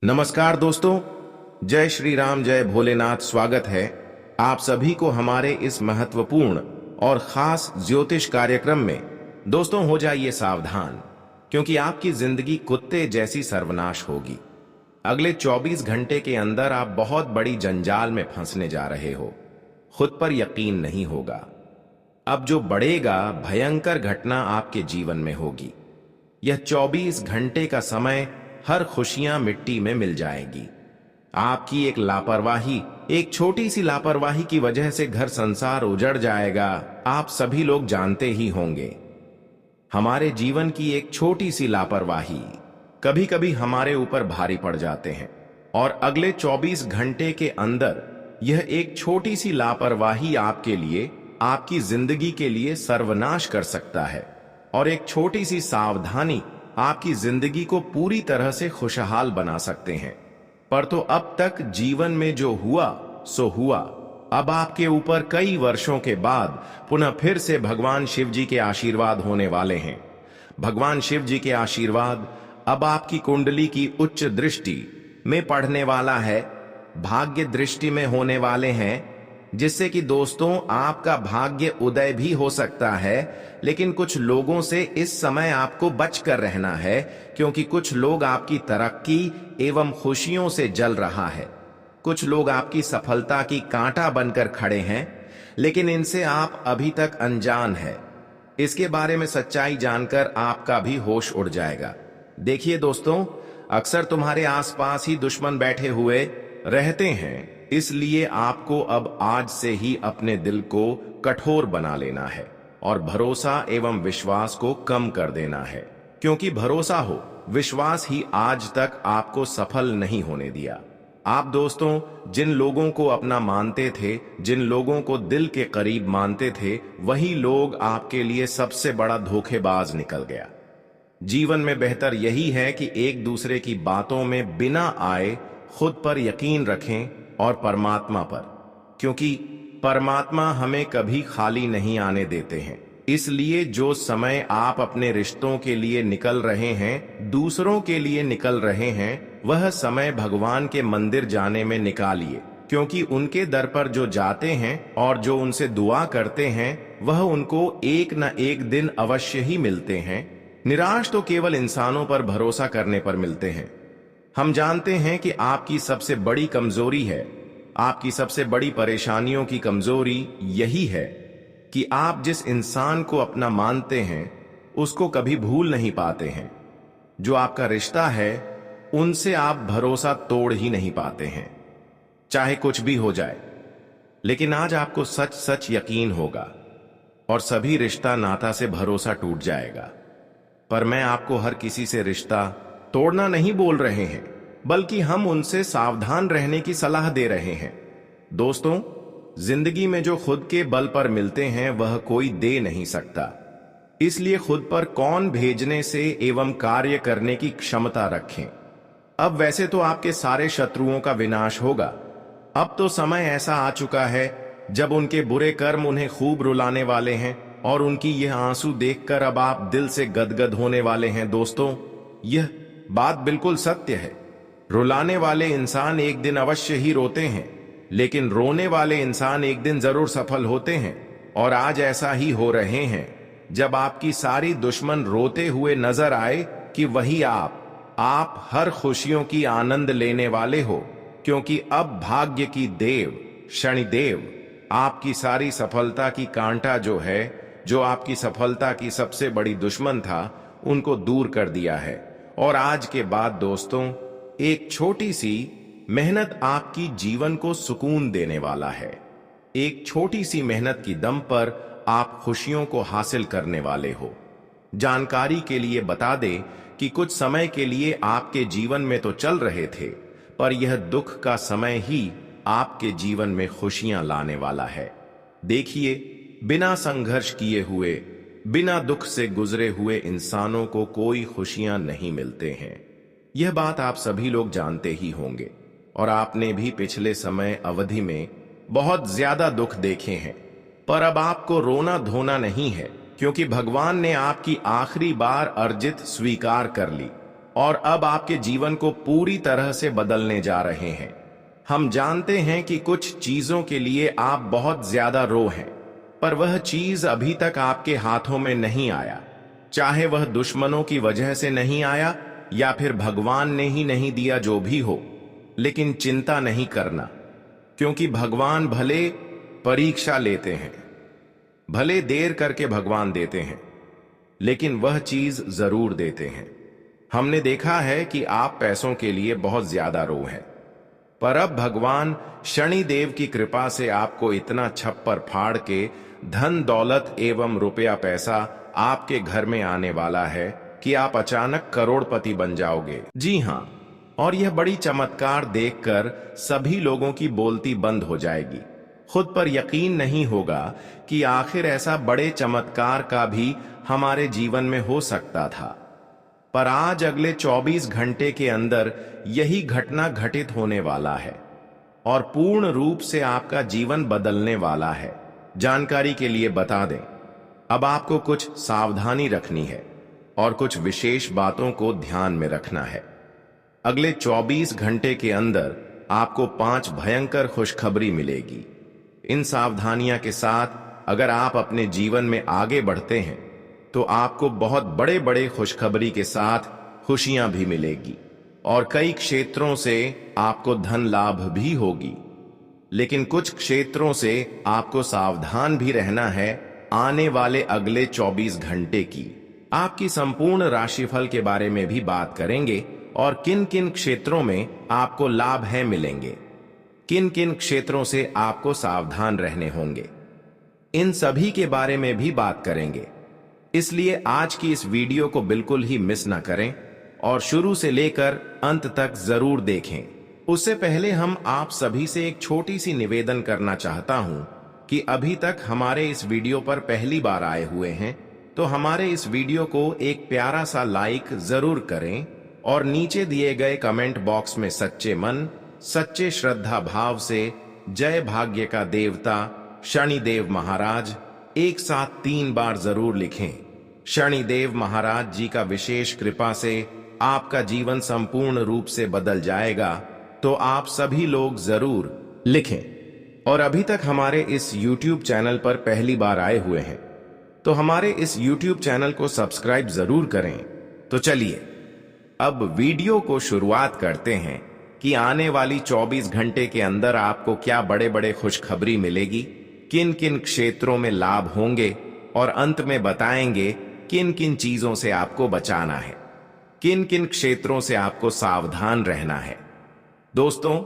नमस्कार दोस्तों, जय श्री राम, जय भोलेनाथ। स्वागत है आप सभी को हमारे इस महत्वपूर्ण और खास ज्योतिष कार्यक्रम में। दोस्तों, हो जाइए सावधान, क्योंकि आपकी जिंदगी कुत्ते जैसी सर्वनाश होगी। अगले 24 घंटे के अंदर आप बहुत बड़ी जंजाल में फंसने जा रहे हो। खुद पर यकीन नहीं होगा। अब जो बढ़ेगा, भयंकर घटना आपके जीवन में होगी। यह 24 घंटे का समय हर खुशियां मिट्टी में मिल जाएगी। आपकी एक लापरवाही, एक छोटी सी लापरवाही की वजह से घर संसार उजड़ जाएगा। आप सभी लोग जानते ही होंगे, हमारे जीवन की एक छोटी सी लापरवाही कभी कभी हमारे ऊपर भारी पड़ जाते हैं, और अगले 24 घंटे के अंदर यह एक छोटी सी लापरवाही आपके लिए, आपकी जिंदगी के लिए सर्वनाश कर सकता है। और एक छोटी सी सावधानी आपकी जिंदगी को पूरी तरह से खुशहाल बना सकते हैं। पर तो अब तक जीवन में जो हुआ सो हुआ। अब आपके ऊपर कई वर्षों के बाद पुनः फिर से भगवान शिव जी के आशीर्वाद होने वाले हैं। भगवान शिव जी के आशीर्वाद अब आपकी कुंडली की उच्च दृष्टि में पढ़ने वाला है, भाग्य दृष्टि में होने वाले हैं, जिससे कि दोस्तों आपका भाग्य उदय भी हो सकता है। लेकिन कुछ लोगों से इस समय आपको बचकर रहना है, क्योंकि कुछ लोग आपकी तरक्की एवं खुशियों से जल रहा है। कुछ लोग आपकी सफलता की कांटा बनकर खड़े हैं, लेकिन इनसे आप अभी तक अनजान है। इसके बारे में सच्चाई जानकर आपका भी होश उड़ जाएगा। देखिए दोस्तों, अक्सर तुम्हारे आसपास ही दुश्मन बैठे हुए रहते हैं, इसलिए आपको अब आज से ही अपने दिल को कठोर बना लेना है और भरोसा एवं विश्वास को कम कर देना है। क्योंकि भरोसा हो, विश्वास ही आज तक आपको सफल नहीं होने दिया। आप दोस्तों, जिन लोगों को अपना मानते थे, जिन लोगों को दिल के करीब मानते थे, वही लोग आपके लिए सबसे बड़ा धोखेबाज निकल गया। जीवन में बेहतर यही है कि एक दूसरे की बातों में बिना आए खुद पर यकीन रखें और परमात्मा पर, क्योंकि परमात्मा हमें कभी खाली नहीं आने देते हैं। इसलिए जो समय आप अपने रिश्तों के लिए निकल रहे हैं, दूसरों के लिए निकल रहे हैं, वह समय भगवान के मंदिर जाने में निकालिए। क्योंकि उनके दर पर जो जाते हैं और जो उनसे दुआ करते हैं, वह उनको एक न एक दिन अवश्य ही मिलते हैं। निराश तो केवल इंसानों पर भरोसा करने पर मिलते हैं। हम जानते हैं कि आपकी सबसे बड़ी कमजोरी है, आपकी सबसे बड़ी परेशानियों की कमजोरी यही है कि आप जिस इंसान को अपना मानते हैं, उसको कभी भूल नहीं पाते हैं। जो आपका रिश्ता है, उनसे आप भरोसा तोड़ ही नहीं पाते हैं, चाहे कुछ भी हो जाए। लेकिन आज आपको सच सच यकीन होगा और सभी रिश्ता नाता से भरोसा टूट जाएगा। पर मैं आपको हर किसी से रिश्ता तोड़ना नहीं बोल रहे हैं, बल्कि हम उनसे सावधान रहने की सलाह दे रहे हैं। दोस्तों, जिंदगी में जो खुद के बल पर मिलते हैं, वह कोई दे नहीं सकता। इसलिए खुद पर कौन भेजने से एवं कार्य करने की क्षमता रखें। अब वैसे तो आपके सारे शत्रुओं का विनाश होगा। अब तो समय ऐसा आ चुका है जब उनके बुरे कर्म उन्हें खूब रुलाने वाले हैं, और उनकी यह आंसू देखकर अब आप दिल से गदगद होने वाले हैं। दोस्तों, यह बात बिल्कुल सत्य है। रुलाने वाले इंसान एक दिन अवश्य ही रोते हैं, लेकिन रोने वाले इंसान एक दिन जरूर सफल होते हैं। और आज ऐसा ही हो रहे हैं। जब आपकी सारी दुश्मन रोते हुए नजर आए कि वही आप हर खुशियों की आनंद लेने वाले हो, क्योंकि अब भाग्य की देव शनिदेव आपकी सारी सफलता की कांटा जो है, जो आपकी सफलता की सबसे बड़ी दुश्मन था, उनको दूर कर दिया है। और आज के बाद दोस्तों, एक छोटी सी मेहनत आपकी जीवन को सुकून देने वाला है। एक छोटी सी मेहनत की दम पर आप खुशियों को हासिल करने वाले हो। जानकारी के लिए बता दें कि कुछ समय के लिए आपके जीवन में तो चल रहे थे, पर यह दुख का समय ही आपके जीवन में खुशियां लाने वाला है। देखिए, बिना संघर्ष किए हुए, बिना दुख से गुजरे हुए इंसानों को कोई खुशियां नहीं मिलते हैं। यह बात आप सभी लोग जानते ही होंगे, और आपने भी पिछले समय अवधि में बहुत ज्यादा दुख देखे हैं। पर अब आपको रोना धोना नहीं है, क्योंकि भगवान ने आपकी आखिरी बार अर्जित स्वीकार कर ली और अब आपके जीवन को पूरी तरह से बदलने जा रहे हैं। हम जानते हैं कि कुछ चीजों के लिए आप बहुत ज्यादा रो हैं, पर वह चीज अभी तक आपके हाथों में नहीं आया। चाहे वह दुश्मनों की वजह से नहीं आया या फिर भगवान ने ही नहीं दिया, जो भी हो, लेकिन चिंता नहीं करना, क्योंकि भगवान भले परीक्षा लेते हैं, भले देर करके भगवान देते हैं, लेकिन वह चीज जरूर देते हैं। हमने देखा है कि आप पैसों के लिए बहुत ज्यादा रो हैं, पर अब भगवान शनिदेव की कृपा से आपको इतना छप्पर फाड़ के धन दौलत एवं रुपया पैसा आपके घर में आने वाला है कि आप अचानक करोड़पति बन जाओगे। जी हां, और यह बड़ी चमत्कार देखकर सभी लोगों की बोलती बंद हो जाएगी। खुद पर यकीन नहीं होगा कि आखिर ऐसा बड़े चमत्कार का भी हमारे जीवन में हो सकता था। पर आज अगले 24 घंटे के अंदर यही घटना घटित होने वाला है और पूर्ण रूप से आपका जीवन बदलने वाला है। जानकारी के लिए बता दें, अब आपको कुछ सावधानी रखनी है और कुछ विशेष बातों को ध्यान में रखना है। अगले 24 घंटे के अंदर आपको 5 भयंकर खुशखबरी मिलेगी। इन सावधानियां के साथ अगर आप अपने जीवन में आगे बढ़ते हैं तो आपको बहुत बड़े बड़े खुशखबरी के साथ खुशियां भी मिलेगी और कई क्षेत्रों से आपको धन लाभ भी होगी। लेकिन कुछ क्षेत्रों से आपको सावधान भी रहना है। आने वाले अगले 24 घंटे की आपकी संपूर्ण राशिफल के बारे में भी बात करेंगे और किन किन क्षेत्रों में आपको लाभ है मिलेंगे, किन किन क्षेत्रों से आपको सावधान रहने होंगे, इन सभी के बारे में भी बात करेंगे। इसलिए आज की इस वीडियो को बिल्कुल ही मिस ना करें और शुरू से लेकर अंत तक जरूर देखें। उससे पहले हम आप सभी से एक छोटी सी निवेदन करना चाहता हूं कि अभी तक हमारे इस वीडियो पर पहली बार आए हुए हैं तो हमारे इस वीडियो को एक प्यारा सा लाइक जरूर करें और नीचे दिए गए कमेंट बॉक्स में सच्चे मन, सच्चे श्रद्धा भाव से जय भाग्य का देवता शनिदेव महाराज एक साथ 3 बार जरूर लिखें। शनिदेव महाराज जी का विशेष कृपा से आपका जीवन संपूर्ण रूप से बदल जाएगा, तो आप सभी लोग जरूर लिखें। और अभी तक हमारे इस YouTube चैनल पर पहली बार आए हुए हैं तो हमारे इस YouTube चैनल को सब्सक्राइब जरूर करें। तो चलिए अब वीडियो को शुरुआत करते हैं कि आने वाली 24 घंटे के अंदर आपको क्या बड़े बड़े खुशखबरी मिलेगी, किन किन क्षेत्रों में लाभ होंगे और अंत में बताएंगे किन किन चीजों से आपको बचाना है, किन किन क्षेत्रों से आपको सावधान रहना है। दोस्तों,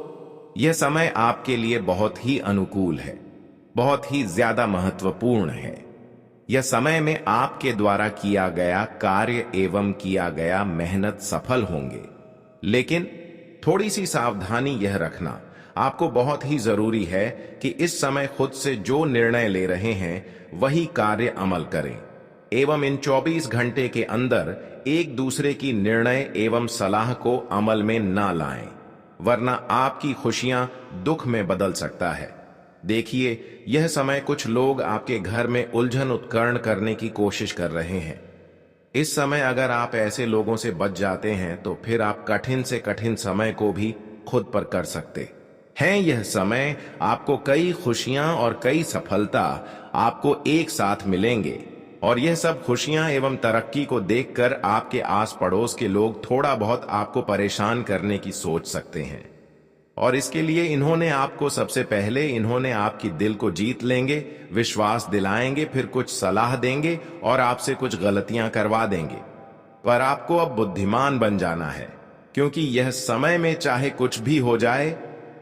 यह समय आपके लिए बहुत ही अनुकूल है, बहुत ही ज्यादा महत्वपूर्ण है। यह समय में आपके द्वारा किया गया कार्य एवं किया गया मेहनत सफल होंगे, लेकिन थोड़ी सी सावधानी यह रखना आपको बहुत ही जरूरी है कि इस समय खुद से जो निर्णय ले रहे हैं वही कार्य अमल करें एवं इन 24 घंटे के अंदर एक दूसरे की निर्णय एवं सलाह को अमल में ना लाएं, वरना आपकी खुशियां दुख में बदल सकता है। देखिए, यह समय कुछ लोग आपके घर में उलझन उत्पन्न करने की कोशिश कर रहे हैं। इस समय अगर आप ऐसे लोगों से बच जाते हैं तो फिर आप कठिन से कठिन समय को भी खुद पर कर सकते हैं। यह समय आपको कई खुशियां और कई सफलता आपको एक साथ मिलेंगे और यह सब खुशियां एवं तरक्की को देखकर आपके आस पड़ोस के लोग थोड़ा बहुत आपको परेशान करने की सोच सकते हैं और इसके लिए इन्होंने आपकी दिल को जीत लेंगे, विश्वास दिलाएंगे, फिर कुछ सलाह देंगे और आपसे कुछ गलतियां करवा देंगे। पर आपको अब बुद्धिमान बन जाना है, क्योंकि यह समय में चाहे कुछ भी हो जाए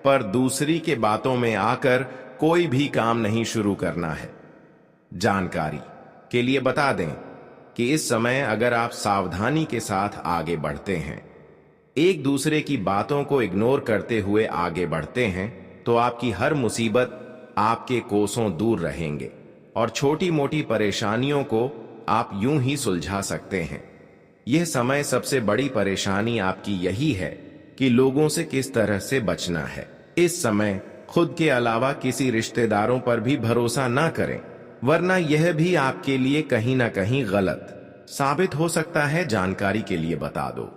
पर दूसरी के बातों में आकर कोई भी काम नहीं शुरू करना है। जानकारी के लिए बता दें कि इस समय अगर आप सावधानी के साथ आगे बढ़ते हैं, एक दूसरे की बातों को इग्नोर करते हुए आगे बढ़ते हैं, तो आपकी हर मुसीबत आपके कोसों दूर रहेंगे और छोटी मोटी परेशानियों को आप यूं ही सुलझा सकते हैं। यह समय सबसे बड़ी परेशानी आपकी यही है कि लोगों से किस तरह से बचना है। इस समय खुद के अलावा किसी रिश्तेदारों पर भी भरोसा ना करें, वरना यह भी आपके लिए कहीं ना कहीं गलत साबित हो सकता है। जानकारी के लिए बता दो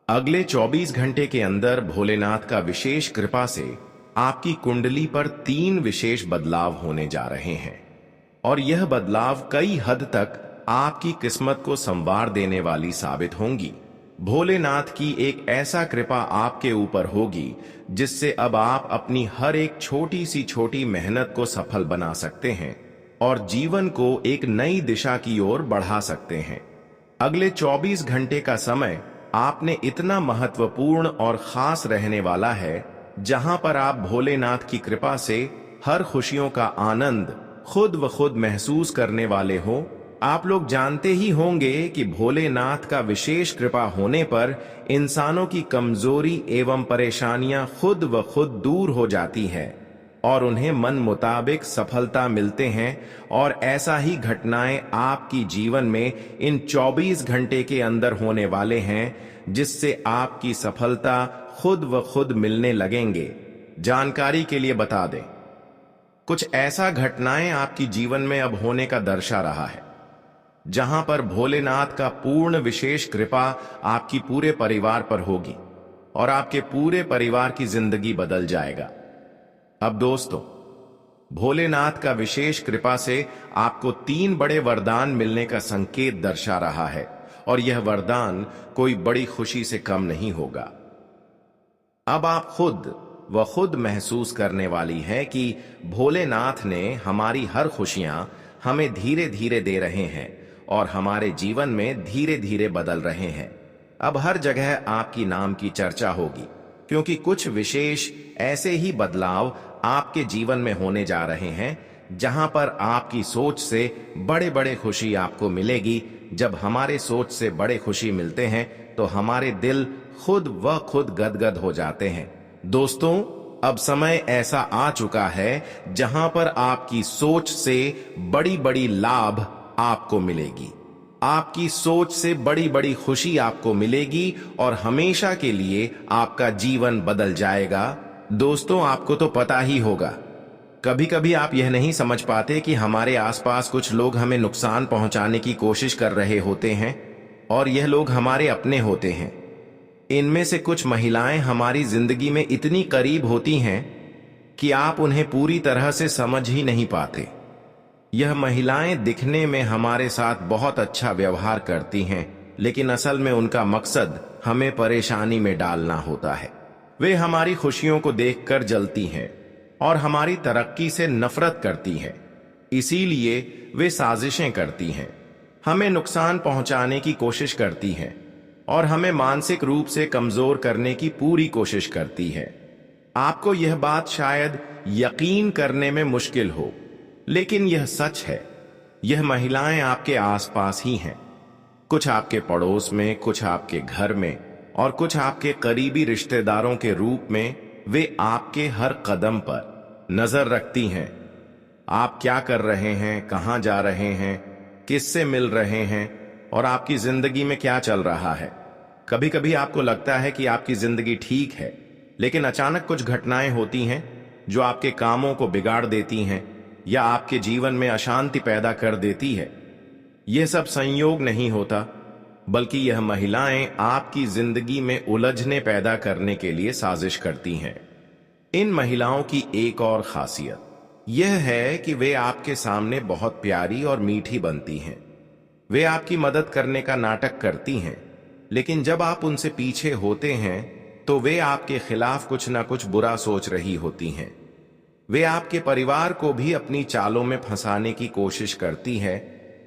अगले 24 घंटे के अंदर भोलेनाथ का विशेष कृपा से आपकी कुंडली पर 3 विशेष बदलाव होने जा रहे हैं और यह बदलाव कई हद तक आपकी किस्मत को संवार देने वाली साबित होंगी। भोलेनाथ की एक ऐसा कृपा आपके ऊपर होगी जिससे अब आप अपनी हर एक छोटी मेहनत को सफल बना सकते हैं और जीवन को एक नई दिशा की ओर बढ़ा सकते हैं। अगले 24 घंटे का समय आपने इतना महत्वपूर्ण और खास रहने वाला है जहां पर आप भोलेनाथ की कृपा से हर खुशियों का आनंद खुद व खुद महसूस करने वाले हो। आप लोग जानते ही होंगे कि भोलेनाथ का विशेष कृपा होने पर इंसानों की कमजोरी एवं परेशानियां खुद व खुद दूर हो जाती है और उन्हें मन मुताबिक सफलता मिलते हैं और ऐसा ही घटनाएं आपकी जीवन में इन 24 घंटे के अंदर होने वाले हैं जिससे आपकी सफलता खुद व खुद मिलने लगेंगे। जानकारी के लिए बता दें, कुछ ऐसा घटनाएं आपकी जीवन में अब होने का दर्शा रहा है जहां पर भोलेनाथ का पूर्ण विशेष कृपा आपकी पूरे परिवार पर होगी और आपके पूरे परिवार की जिंदगी बदल जाएगा। अब दोस्तों, भोलेनाथ का विशेष कृपा से आपको 3 बड़े वरदान मिलने का संकेत दर्शा रहा है और यह वरदान कोई बड़ी खुशी से कम नहीं होगा। अब आप खुद महसूस करने वाली है कि भोलेनाथ ने हमारी हर खुशियां हमें धीरे धीरे दे रहे हैं और हमारे जीवन में धीरे धीरे बदल रहे हैं। अब हर जगह आपकी नाम की चर्चा होगी क्योंकि कुछ विशेष ऐसे ही बदलाव आपके जीवन में होने जा रहे हैं जहां पर आपकी सोच से बड़े बड़े खुशी आपको मिलेगी। जब हमारे सोच से बड़े खुशी मिलते हैं तो हमारे दिल खुद गदगद हो जाते हैं। दोस्तों, अब समय ऐसा आ चुका है जहां पर आपकी सोच से बड़ी बड़ी लाभ आपको मिलेगी, आपकी सोच से बड़ी बड़ी खुशी आपको मिलेगी और हमेशा के लिए आपका जीवन बदल जाएगा। दोस्तों, आपको तो पता ही होगा, कभी कभी आप यह नहीं समझ पाते कि हमारे आसपास कुछ लोग हमें नुकसान पहुंचाने की कोशिश कर रहे होते हैं और यह लोग हमारे अपने होते हैं। इनमें से कुछ महिलाएं हमारी जिंदगी में इतनी करीब होती हैं कि आप उन्हें पूरी तरह से समझ ही नहीं पाते। यह महिलाएं दिखने में हमारे साथ बहुत अच्छा व्यवहार करती हैं, लेकिन असल में उनका मकसद हमें परेशानी में डालना होता है। वे हमारी खुशियों को देखकर जलती हैं और हमारी तरक्की से नफरत करती हैं। इसीलिए वे साजिशें करती हैं, हमें नुकसान पहुंचाने की कोशिश करती हैं और हमें मानसिक रूप से कमजोर करने की पूरी कोशिश करती है। आपको यह बात शायद यकीन करने में मुश्किल हो, लेकिन यह सच है। यह महिलाएं आपके आसपास ही हैं, कुछ आपके पड़ोस में, कुछ आपके घर में और कुछ आपके करीबी रिश्तेदारों के रूप में। वे आपके हर कदम पर नजर रखती हैं। आप क्या कर रहे हैं, कहां जा रहे हैं, किससे मिल रहे हैं और आपकी जिंदगी में क्या चल रहा है। कभी कभी आपको लगता है कि आपकी जिंदगी ठीक है, लेकिन अचानक कुछ घटनाएं होती हैं जो आपके कामों को बिगाड़ देती हैं या आपके जीवन में अशांति पैदा कर देती है। यह सब संयोग नहीं होता, बल्कि यह महिलाएं आपकी जिंदगी में उलझने पैदा करने के लिए साजिश करती हैं। इन महिलाओं की एक और खासियत यह है कि वे आपके सामने बहुत प्यारी और मीठी बनती हैं। वे आपकी मदद करने का नाटक करती हैं, लेकिन जब आप उनसे पीछे होते हैं तो वे आपके खिलाफ कुछ ना कुछ बुरा सोच रही होती हैं। वे आपके परिवार को भी अपनी चालों में फंसाने की कोशिश करती है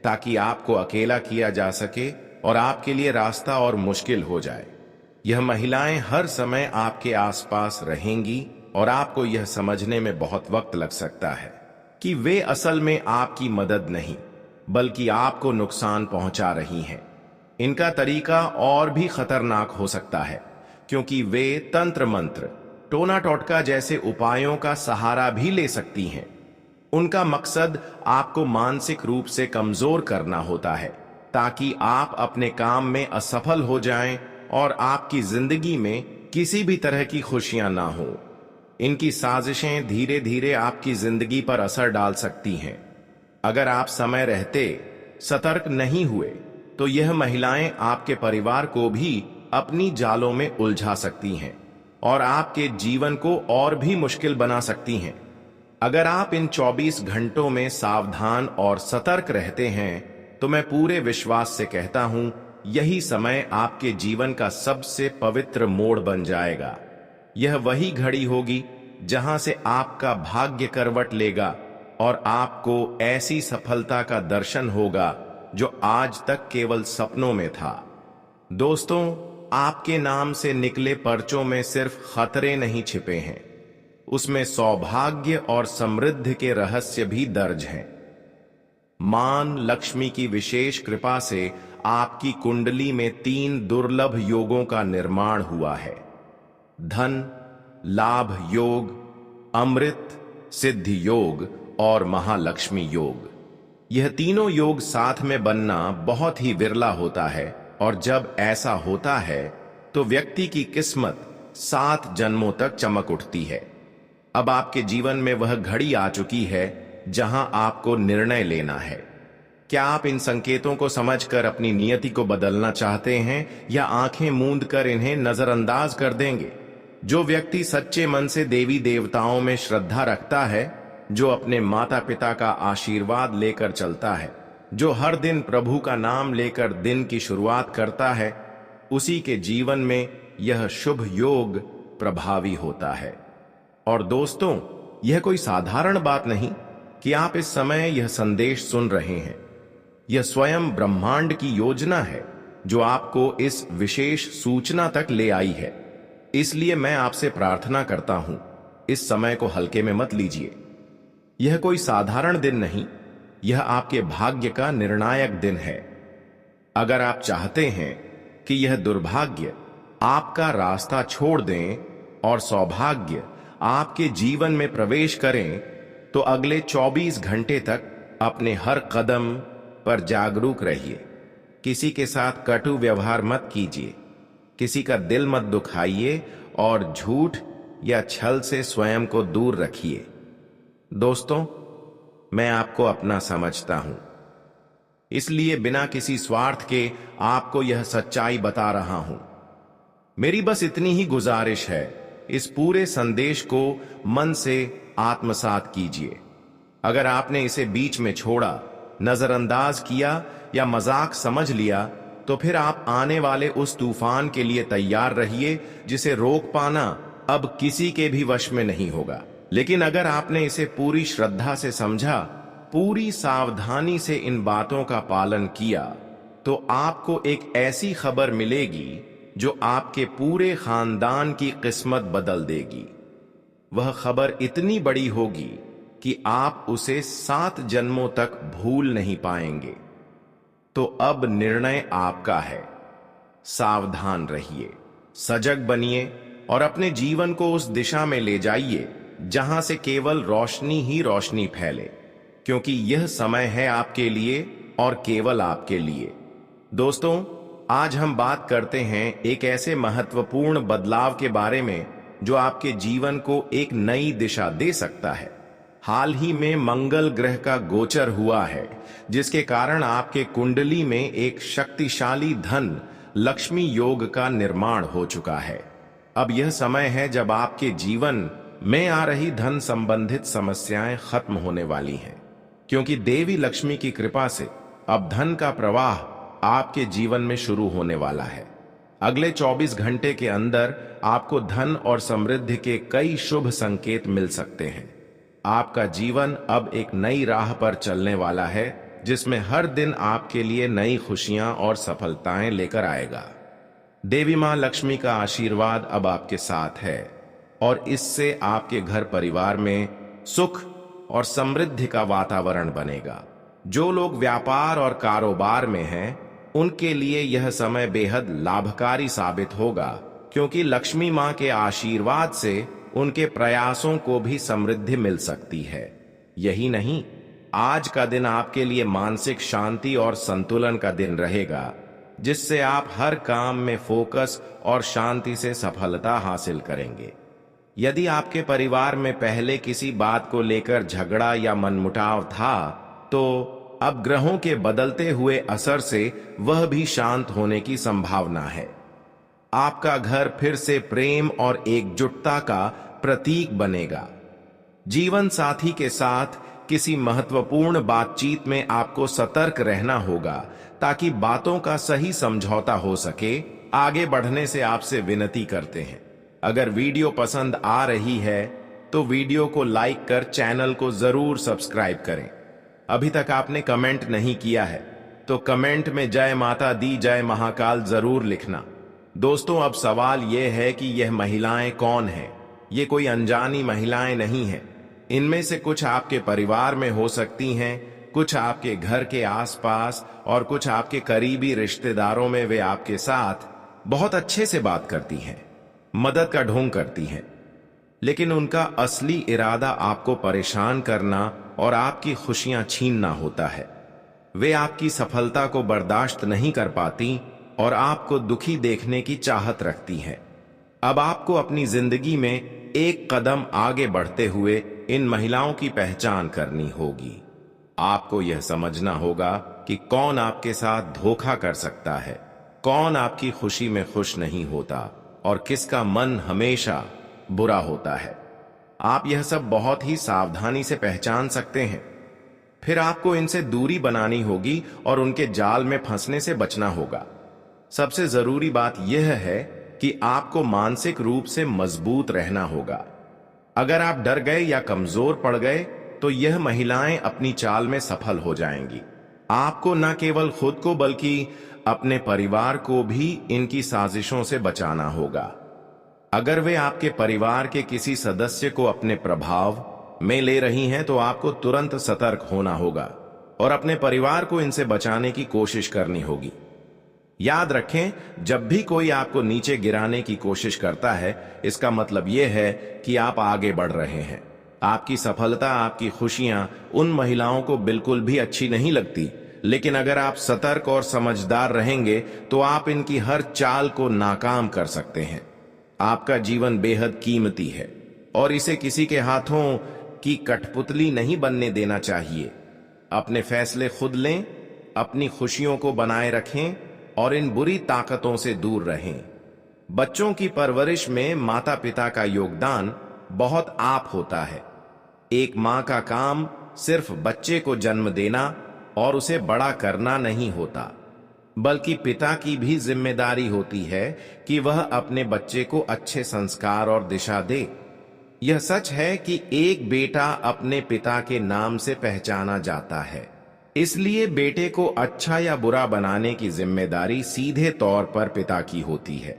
ताकि आपको अकेला किया जा सके और आपके लिए रास्ता और मुश्किल हो जाए। यह महिलाएं हर समय आपके आसपास रहेंगी और आपको यह समझने में बहुत वक्त लग सकता है कि वे असल में आपकी मदद नहीं बल्कि आपको नुकसान पहुंचा रही हैं। इनका तरीका और भी खतरनाक हो सकता है, क्योंकि वे तंत्र मंत्र, टोना टोटका जैसे उपायों का सहारा भी ले सकती हैं। उनका मकसद आपको मानसिक रूप से कमजोर करना होता है ताकि आप अपने काम में असफल हो जाएं और आपकी जिंदगी में किसी भी तरह की खुशियां ना हो। इनकी साजिशें धीरे धीरे आपकी जिंदगी पर असर डाल सकती हैं। अगर आप समय रहते सतर्क नहीं हुए तो यह महिलाएं आपके परिवार को भी अपनी जालों में उलझा सकती हैं और आपके जीवन को और भी मुश्किल बना सकती हैं। अगर आप इन 24 घंटों में सावधान और सतर्क रहते हैं तो मैं पूरे विश्वास से कहता हूं, यही समय आपके जीवन का सबसे पवित्र मोड़ बन जाएगा। यह वही घड़ी होगी जहां से आपका भाग्य करवट लेगा और आपको ऐसी सफलता का दर्शन होगा जो आज तक केवल सपनों में था। दोस्तों, आपके नाम से निकले पर्चों में सिर्फ खतरे नहीं छिपे हैं, उसमें सौभाग्य और समृद्धि के रहस्य भी दर्ज हैं। मान लक्ष्मी की विशेष कृपा से आपकी कुंडली में 3 दुर्लभ योगों का निर्माण हुआ है। धन लाभ योग, अमृत सिद्धि योग और महालक्ष्मी योग। यह तीनों योग साथ में बनना बहुत ही विरला होता है और जब ऐसा होता है तो व्यक्ति की किस्मत 7 जन्मों तक चमक उठती है। अब आपके जीवन में वह घड़ी आ चुकी है जहां आपको निर्णय लेना है। क्या आप इन संकेतों को समझकर अपनी नियति को बदलना चाहते हैं या आंखें मूंद कर इन्हें नजरअंदाज कर देंगे? जो व्यक्ति सच्चे मन से देवी देवताओं में श्रद्धा रखता है, जो अपने माता पिता का आशीर्वाद लेकर चलता है, जो हर दिन प्रभु का नाम लेकर दिन की शुरुआत करता है, उसी के जीवन में यह शुभ योग प्रभावी होता है। और दोस्तों, यह कोई साधारण बात नहीं कि आप इस समय यह संदेश सुन रहे हैं। यह स्वयं ब्रह्मांड की योजना है जो आपको इस विशेष सूचना तक ले आई है। इसलिए मैं आपसे प्रार्थना करता हूं, इस समय को हल्के में मत लीजिए। यह कोई साधारण दिन नहीं, यह आपके भाग्य का निर्णायक दिन है। अगर आप चाहते हैं कि यह दुर्भाग्य आपका रास्ता छोड़ दें और सौभाग्य आपके जीवन में प्रवेश करें, तो अगले 24 घंटे तक अपने हर कदम पर जागरूक रहिए। किसी के साथ कटु व्यवहार मत कीजिए, किसी का दिल मत दुखाइए और झूठ या छल से स्वयं को दूर रखिए। दोस्तों, मैं आपको अपना समझता हूं, इसलिए बिना किसी स्वार्थ के आपको यह सच्चाई बता रहा हूं। मेरी बस इतनी ही गुजारिश है, इस पूरे संदेश को मन से आत्मसात कीजिए। अगर आपने इसे बीच में छोड़ा, नजरअंदाज किया या मजाक समझ लिया, तो फिर आप आने वाले उस तूफान के लिए तैयार रहिए जिसे रोक पाना अब किसी के भी वश में नहीं होगा। लेकिन अगर आपने इसे पूरी श्रद्धा से समझा, पूरी सावधानी से इन बातों का पालन किया, तो आपको एक ऐसी खबर मिलेगी जो आपके पूरे खानदान की किस्मत बदल देगी। वह खबर इतनी बड़ी होगी कि आप उसे 7 जन्मों तक भूल नहीं पाएंगे। तो अब निर्णय आपका है। सावधान रहिए, सजग बनिए और अपने जीवन को उस दिशा में ले जाइए जहां से केवल रोशनी ही रोशनी फैले, क्योंकि यह समय है आपके लिए और केवल आपके लिए। दोस्तों, आज हम बात करते हैं एक ऐसे महत्वपूर्ण बदलाव के बारे में जो आपके जीवन को एक नई दिशा दे सकता है। हाल ही में मंगल ग्रह का गोचर हुआ है, जिसके कारण आपके कुंडली में एक शक्तिशाली धन लक्ष्मी योग का निर्माण हो चुका है। अब यह समय है जब आपके जीवन में आ रही धन संबंधित समस्याएं खत्म होने वाली हैं, क्योंकि देवी लक्ष्मी की कृपा से अब धन का प्रवाह आपके जीवन में शुरू होने वाला है। अगले 24 घंटे के अंदर आपको धन और समृद्धि के कई शुभ संकेत मिल सकते हैं। आपका जीवन अब एक नई राह पर चलने वाला है, जिसमें हर दिन आपके लिए नई खुशियां और सफलताएं लेकर आएगा। देवी मां लक्ष्मी का आशीर्वाद अब आपके साथ है और इससे आपके घर परिवार में सुख और समृद्धि का वातावरण बनेगा। जो लोग व्यापार और कारोबार में हैं, उनके लिए यह समय बेहद लाभकारी साबित होगा, क्योंकि लक्ष्मी मां के आशीर्वाद से उनके प्रयासों को भी समृद्धि मिल सकती है। यही नहीं, आज का दिन आपके लिए मानसिक शांति और संतुलन का दिन रहेगा, जिससे आप हर काम में फोकस और शांति से सफलता हासिल करेंगे। यदि आपके परिवार में पहले किसी बात को लेकर झगड़ा या मनमुटाव था, तो अब ग्रहों के बदलते हुए असर से वह भी शांत होने की संभावना है। आपका घर फिर से प्रेम और एकजुटता का प्रतीक बनेगा। जीवन साथी के साथ किसी महत्वपूर्ण बातचीत में आपको सतर्क रहना होगा ताकि बातों का सही समझौता हो सके। आगे बढ़ने से आपसे विनती करते हैं, अगर वीडियो पसंद आ रही है तो वीडियो को लाइक कर चैनल को जरूर सब्सक्राइब करें। अभी तक आपने कमेंट नहीं किया है तो कमेंट में जय माता दी, जय महाकाल जरूर लिखना। दोस्तों, अब सवाल यह है कि यह महिलाएं कौन हैं? ये कोई अनजानी महिलाएं नहीं हैं। इनमें से कुछ आपके परिवार में हो सकती हैं, कुछ आपके घर के आसपास और कुछ आपके करीबी रिश्तेदारों में। वे आपके साथ बहुत अच्छे से बात करती हैं, मदद का ढोंग करती हैं, लेकिन उनका असली इरादा आपको परेशान करना और आपकी खुशियां छीनना होता है। वे आपकी सफलता को बर्दाश्त नहीं कर पाती और आपको दुखी देखने की चाहत रखती हैं। अब आपको अपनी जिंदगी में एक कदम आगे बढ़ते हुए इन महिलाओं की पहचान करनी होगी। आपको यह समझना होगा कि कौन आपके साथ धोखा कर सकता है, कौन आपकी खुशी में खुश नहीं होता और किसका मन हमेशा बुरा होता है। आप यह सब बहुत ही सावधानी से पहचान सकते हैं। फिर आपको इनसे दूरी बनानी होगी और उनके जाल में फंसने से बचना होगा। सबसे जरूरी बात यह है कि आपको मानसिक रूप से मजबूत रहना होगा। अगर आप डर गए या कमजोर पड़ गए तो यह महिलाएं अपनी चाल में सफल हो जाएंगी। आपको न केवल खुद को बल्कि अपने परिवार को भी इनकी साजिशों से बचाना होगा। अगर वे आपके परिवार के किसी सदस्य को अपने प्रभाव में ले रही हैं तो आपको तुरंत सतर्क होना होगा और अपने परिवार को इनसे बचाने की कोशिश करनी होगी। याद रखें, जब भी कोई आपको नीचे गिराने की कोशिश करता है, इसका मतलब यह है कि आप आगे बढ़ रहे हैं। आपकी सफलता, आपकी खुशियां उन महिलाओं को बिल्कुल भी अच्छी नहीं लगती, लेकिन अगर आप सतर्क और समझदार रहेंगे तो आप इनकी हर चाल को नाकाम कर सकते हैं। आपका जीवन बेहद कीमती है और इसे किसी के हाथों की कठपुतली नहीं बनने देना चाहिए। अपने फैसले खुद लें, अपनी खुशियों को बनाए रखें और इन बुरी ताकतों से दूर रहें। बच्चों की परवरिश में माता पिता का योगदान बहुत आप होता है। एक मां का काम सिर्फ बच्चे को जन्म देना और उसे बड़ा करना नहीं होता, बल्कि पिता की भी जिम्मेदारी होती है कि वह अपने बच्चे को अच्छे संस्कार और दिशा दे। यह सच है कि एक बेटा अपने पिता के नाम से पहचाना जाता है, इसलिए बेटे को अच्छा या बुरा बनाने की जिम्मेदारी सीधे तौर पर पिता की होती है।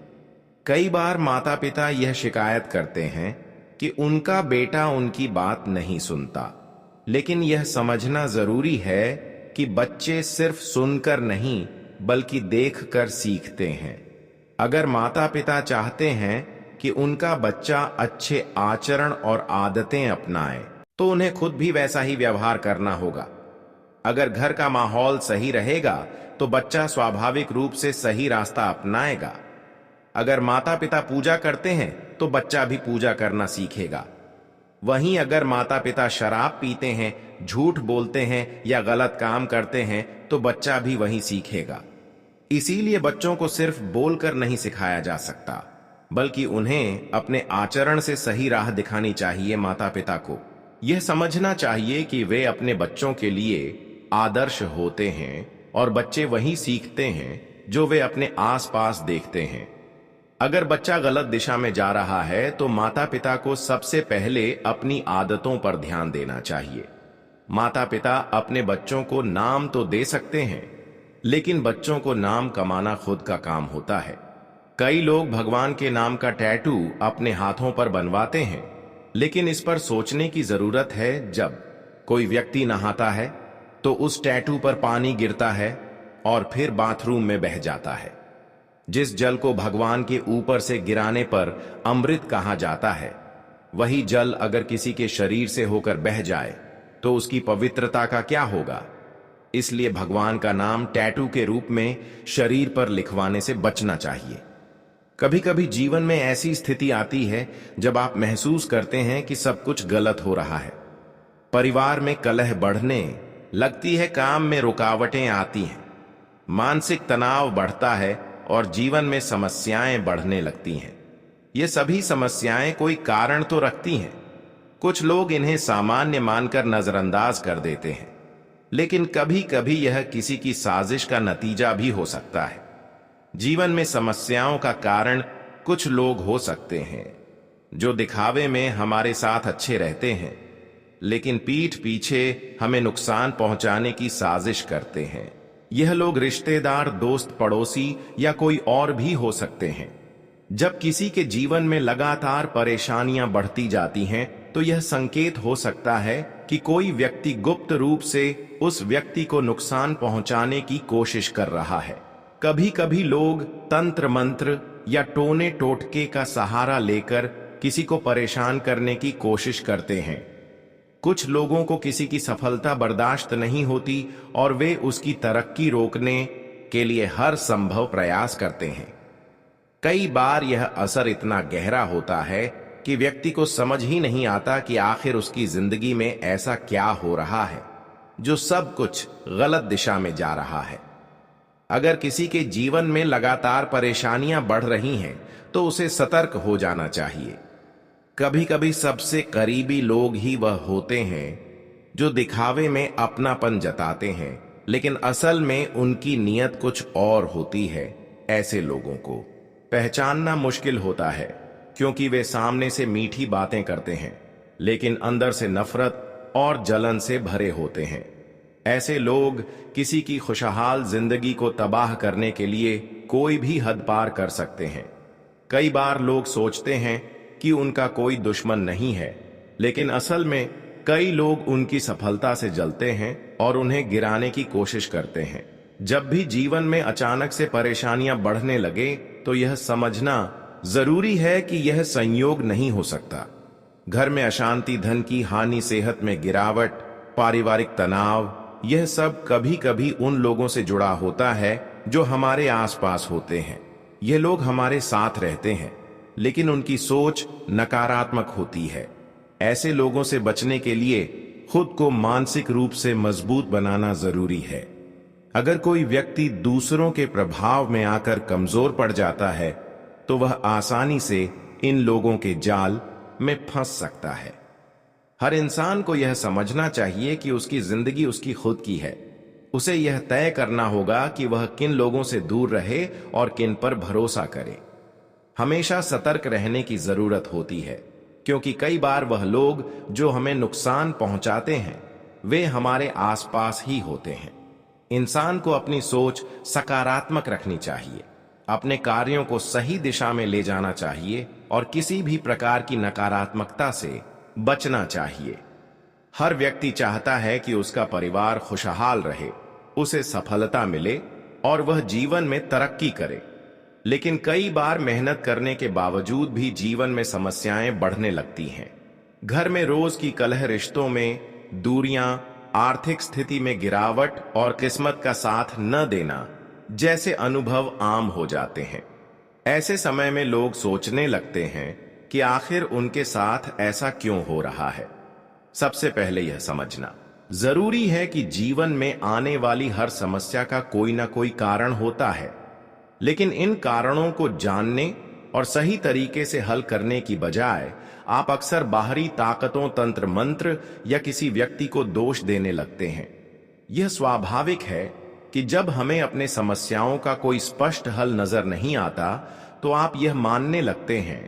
कई बार माता पिता यह शिकायत करते हैं कि उनका बेटा उनकी बात नहीं सुनता, लेकिन यह समझना जरूरी है कि बच्चे सिर्फ सुनकर नहीं बल्कि देखकर सीखते हैं। अगर माता पिता चाहते हैं कि उनका बच्चा अच्छे आचरण और आदतें अपनाए तो उन्हें खुद भी वैसा ही व्यवहार करना होगा। अगर घर का माहौल सही रहेगा तो बच्चा स्वाभाविक रूप से सही रास्ता अपनाएगा। अगर माता पिता पूजा करते हैं तो बच्चा भी पूजा करना सीखेगा। वहीं अगर माता पिता शराब पीते हैं, झूठ बोलते हैं या गलत काम करते हैं तो बच्चा भी वही सीखेगा। इसीलिए बच्चों को सिर्फ बोलकर नहीं सिखाया जा सकता, बल्कि उन्हें अपने आचरण से सही राह दिखानी चाहिए। माता पिता को यह समझना चाहिए कि वे अपने बच्चों के लिए आदर्श होते हैं और बच्चे वही सीखते हैं जो वे अपने आसपास देखते हैं। अगर बच्चा गलत दिशा में जा रहा है तो माता पिता को सबसे पहले अपनी आदतों पर ध्यान देना चाहिए। माता पिता अपने बच्चों को नाम तो दे सकते हैं, लेकिन बच्चों को नाम कमाना खुद का काम होता है। कई लोग भगवान के नाम का टैटू अपने हाथों पर बनवाते हैं, लेकिन इस पर सोचने की जरूरत है। जब कोई व्यक्ति नहाता है तो उस टैटू पर पानी गिरता है और फिर बाथरूम में बह जाता है। जिस जल को भगवान के ऊपर से गिराने पर अमृत कहा जाता है, वही जल अगर किसी के शरीर से होकर बह जाए तो उसकी पवित्रता का क्या होगा। इसलिए भगवान का नाम टैटू के रूप में शरीर पर लिखवाने से बचना चाहिए। कभी कभी जीवन में ऐसी स्थिति आती है जब आप महसूस करते हैं कि सब कुछ गलत हो रहा है। परिवार में कलह बढ़ने लगती है, काम में रुकावटें आती हैं, मानसिक तनाव बढ़ता है और जीवन में समस्याएं बढ़ने लगती हैं। ये सभी समस्याएं कोई कारण तो रखती हैं। कुछ लोग इन्हें सामान्य मानकर नजरअंदाज कर देते हैं, लेकिन कभी कभी यह किसी की साजिश का नतीजा भी हो सकता है। जीवन में समस्याओं का कारण कुछ लोग हो सकते हैं जो दिखावे में हमारे साथ अच्छे रहते हैं, लेकिन पीठ पीछे हमें नुकसान पहुंचाने की साजिश करते हैं। यह लोग रिश्तेदार, दोस्त, पड़ोसी या कोई और भी हो सकते हैं। जब किसी के जीवन में लगातार परेशानियां बढ़ती जाती हैं, तो यह संकेत हो सकता है कि कोई व्यक्ति गुप्त रूप से उस व्यक्ति को नुकसान पहुंचाने की कोशिश कर रहा है। कभी कभी लोग तंत्र मंत्र या टोने टोटके का सहारा लेकर किसी को परेशान करने की कोशिश करते हैं। कुछ लोगों को किसी की सफलता बर्दाश्त नहीं होती और वे उसकी तरक्की रोकने के लिए हर संभव प्रयास करते हैं। कई बार यह असर इतना गहरा होता है कि व्यक्ति को समझ ही नहीं आता कि आखिर उसकी जिंदगी में ऐसा क्या हो रहा है जो सब कुछ गलत दिशा में जा रहा है। अगर किसी के जीवन में लगातार परेशानियां बढ़ रही हैं, तो उसे सतर्क हो जाना चाहिए। कभी कभी सबसे करीबी लोग ही वह होते हैं जो दिखावे में अपनापन जताते हैं, लेकिन असल में उनकी नीयत कुछ और होती है। ऐसे लोगों को पहचानना मुश्किल होता है, क्योंकि वे सामने से मीठी बातें करते हैं, लेकिन अंदर से नफरत और जलन से भरे होते हैं। ऐसे लोग किसी की खुशहाल जिंदगी को तबाह करने के लिए कोई भी हद पार कर सकते हैं। कई बार लोग सोचते हैं कि उनका कोई दुश्मन नहीं है, लेकिन असल में कई लोग उनकी सफलता से जलते हैं और उन्हें गिराने की कोशिश करते हैं। जब भी जीवन में अचानक से परेशानियां बढ़ने लगे, तो यह समझना जरूरी है कि यह संयोग नहीं हो सकता। घर में अशांति, धन की हानि, सेहत में गिरावट, पारिवारिक तनाव, यह सब कभी कभी उन लोगों से जुड़ा होता है जो हमारे आसपास होते हैं। ये लोग हमारे साथ रहते हैं, लेकिन उनकी सोच नकारात्मक होती है। ऐसे लोगों से बचने के लिए खुद को मानसिक रूप से मजबूत बनाना जरूरी है। अगर कोई व्यक्ति दूसरों के प्रभाव में आकर कमजोर पड़ जाता है, तो वह आसानी से इन लोगों के जाल में फंस सकता है। हर इंसान को यह समझना चाहिए कि उसकी जिंदगी उसकी खुद की है। उसे यह तय करना होगा कि वह किन लोगों से दूर रहे और किन पर भरोसा करे। हमेशा सतर्क रहने की जरूरत होती है, क्योंकि कई बार वह लोग जो हमें नुकसान पहुंचाते हैं, वे हमारे आसपास ही होते हैं। इंसान को अपनी सोच सकारात्मक रखनी चाहिए, अपने कार्यों को सही दिशा में ले जाना चाहिए और किसी भी प्रकार की नकारात्मकता से बचना चाहिए। हर व्यक्ति चाहता है कि उसका परिवार खुशहाल रहे, उसे सफलता मिले और वह जीवन में तरक्की करे। लेकिन कई बार मेहनत करने के बावजूद भी जीवन में समस्याएं बढ़ने लगती हैं। घर में रोज की कलह, रिश्तों में दूरियां, आर्थिक स्थिति में गिरावट और किस्मत का साथ न देना जैसे अनुभव आम हो जाते हैं। ऐसे समय में लोग सोचने लगते हैं कि आखिर उनके साथ ऐसा क्यों हो रहा है। सबसे पहले यह समझना जरूरी है कि जीवन में आने वाली हर समस्या का कोई ना कोई कारण होता है, लेकिन इन कारणों को जानने और सही तरीके से हल करने की बजाय आप अक्सर बाहरी ताकतों, तंत्र मंत्र या किसी व्यक्ति को दोष देने लगते हैं। यह स्वाभाविक है कि जब हमें अपने समस्याओं का कोई स्पष्ट हल नजर नहीं आता, तो आप यह मानने लगते हैं